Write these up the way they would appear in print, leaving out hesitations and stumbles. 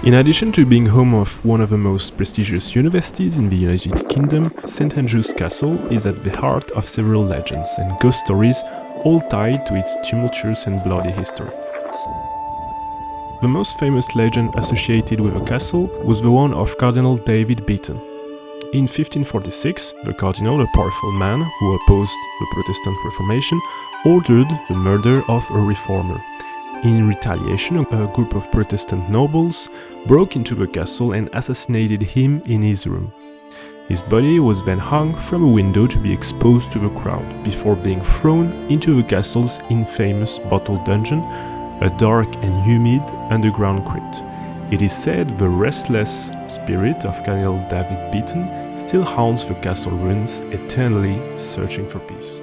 In addition to being home of one of the most prestigious universities in the United Kingdom, St Andrews Castle is at the heart of several legends and ghost stories, all tied to its tumultuous and bloody history. The most famous legend associated with the castle was the one of Cardinal David Beaton. In 1546, the cardinal, a powerful man who opposed the Protestant Reformation, ordered the murder of a reformer. In retaliation, a group of Protestant nobles broke into the castle and assassinated him in his room. His body was then hung from a window to be exposed to the crowd, before being thrown into the castle's infamous Bottle Dungeon, a dark and humid underground crypt. It is said the restless spirit of Cardinal David Beaton still haunts the castle ruins, eternally searching for peace.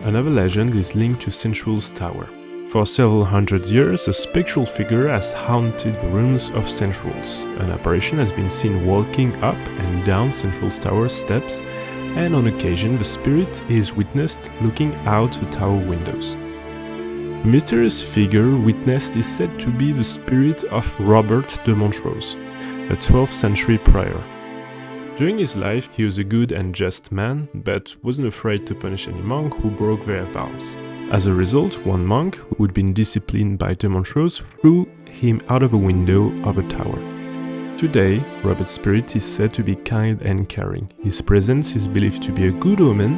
Another legend is linked to Central's Tower. For several hundred years, a spectral figure has haunted the rooms of Central's. An apparition has been seen walking up and down Central's tower steps, and on occasion the spirit is witnessed looking out the tower windows. The mysterious figure witnessed is said to be the spirit of Robert de Montrose, a 12th century prior. During his life, he was a good and just man, but wasn't afraid to punish any monk who broke their vows. As a result, one monk, who had been disciplined by de Montrose, threw him out of a window of a tower. Today, Robert's spirit is said to be kind and caring. His presence is believed to be a good omen,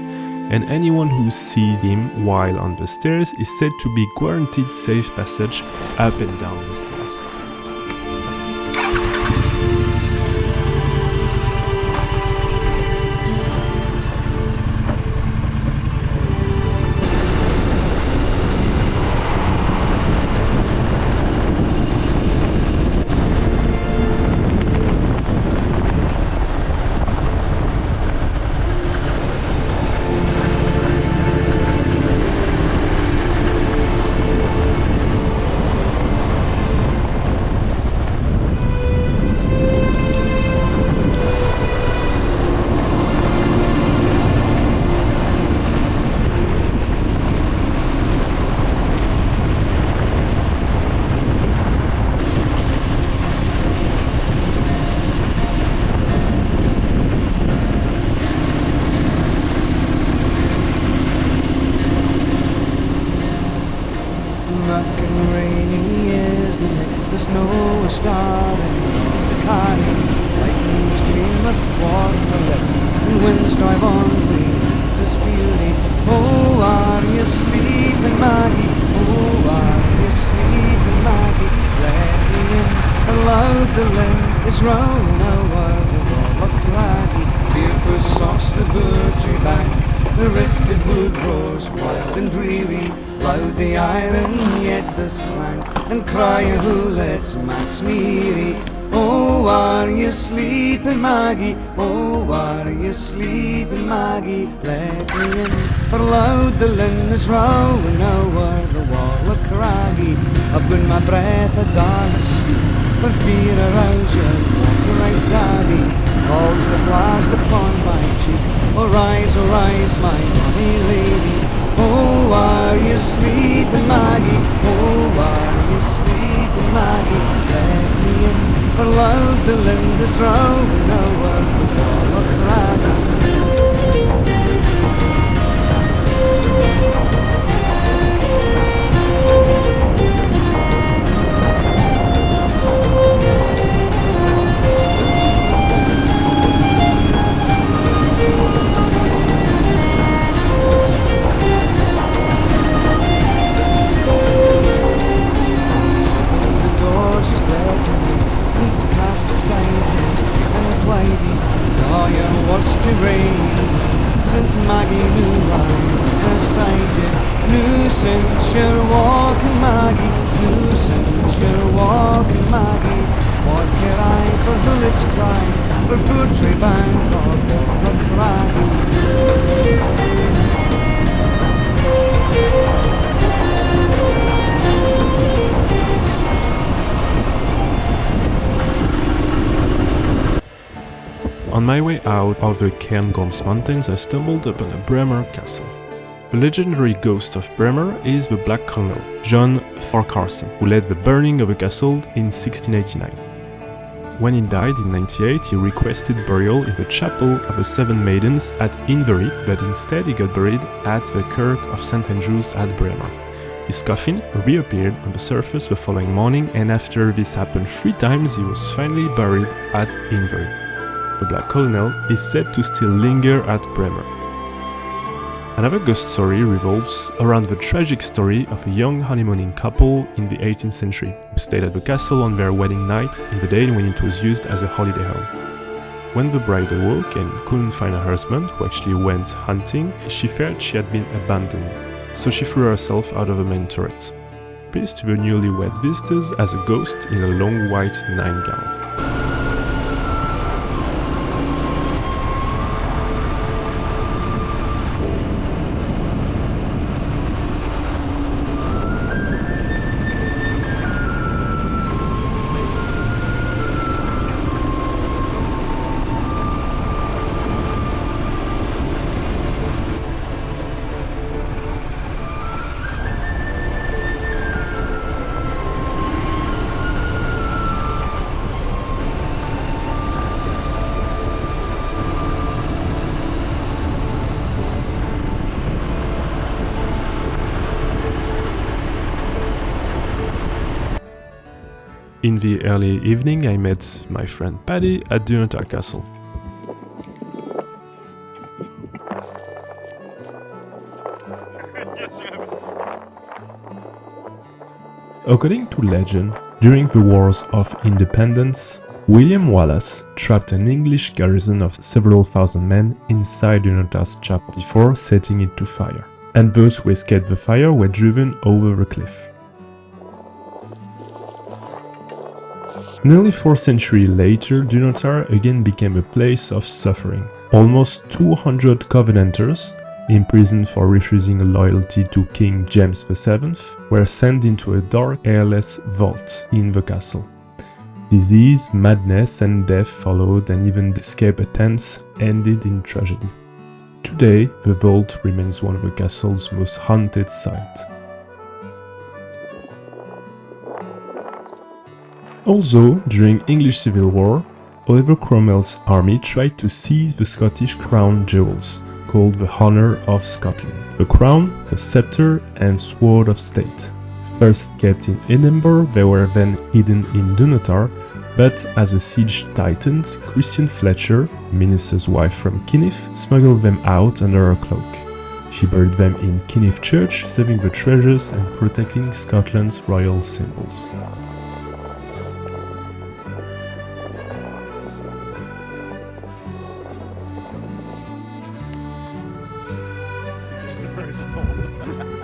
and anyone who sees him while on the stairs is said to be guaranteed safe passage up and down the stairs. The snow is starting to carry, lightning scream athwart the lift, and winds drive on with his fury. Oh, are you sleeping, Maggie? Oh, are you sleeping, Maggie? Let me in. Aloud the linn is round over the wall of craggy. Fearful sauce the Burtree bank, the rifted wood roars wild and dreary. Loud the iron yet does clank, and cry who lets Max Meary. Oh, are you sleeping, Maggie? Oh, are you sleeping, Maggie? Let me in. For loud the linn is rowing over the wall of craggy. Up in my breath a dark speak, for fear arouse your walker right daddy. Calls the blast upon my cheek. Oh, rise, my bonny lady. Oh, are you sleeping, Maggie? Oh, are you sleeping, Maggie? Let me in. For loud the linn is rowing over the wall of craggy. Since Maggie knew I'm beside you, knew since you're walking, Maggie, knew since you're walking, Maggie. What care I for bullets cry, for Burtree bank or Borlock craggy? On my way out of the Cairngorms mountains, I stumbled upon a Bremer castle. The legendary ghost of Bremer is the Black Colonel, John Farquharson, who led the burning of the castle in 1689. When he died in 98, he requested burial in the chapel of the Seven Maidens at Inverie, but instead he got buried at the Kirk of St. Andrews at Bremer. His coffin reappeared on the surface the following morning, and after this happened 3 times, he was finally buried at Inverie. The Black Colonel is said to still linger at Bremer. Another ghost story revolves around the tragic story of a young honeymooning couple in the 18th century who stayed at the castle on their wedding night in the day when it was used as a holiday home. When the bride awoke and couldn't find her husband, who actually went hunting, she feared she had been abandoned, so she threw herself out of the main turret. Peace to the newlywed visitors as a ghost in a long white nightgown. In the early evening, I met my friend Paddy at Dunotar Castle. According to legend, during the Wars of Independence, William Wallace trapped an English garrison of several thousand men inside Dunotar's chapel before setting it to fire, and those who escaped the fire were driven over the cliff. Nearly 4 centuries later, Dunotar again became a place of suffering. Almost 200 Covenanters, imprisoned for refusing loyalty to King James VII, were sent into a dark, airless vault in the castle. Disease, madness, and death followed, and even the escape attempts ended in tragedy. Today, the vault remains one of the castle's most haunted sites. Also, during English Civil War, Oliver Cromwell's army tried to seize the Scottish crown jewels, called the Honour of Scotland. The crown, the sceptre, and sword of state. First kept in Edinburgh, they were then hidden in Dunotar, but as the siege tightened, Christian Fletcher, Minister's wife from Kinniff, smuggled them out under her cloak. She buried them in Kinniff Church, saving the treasures and protecting Scotland's royal symbols. Very small.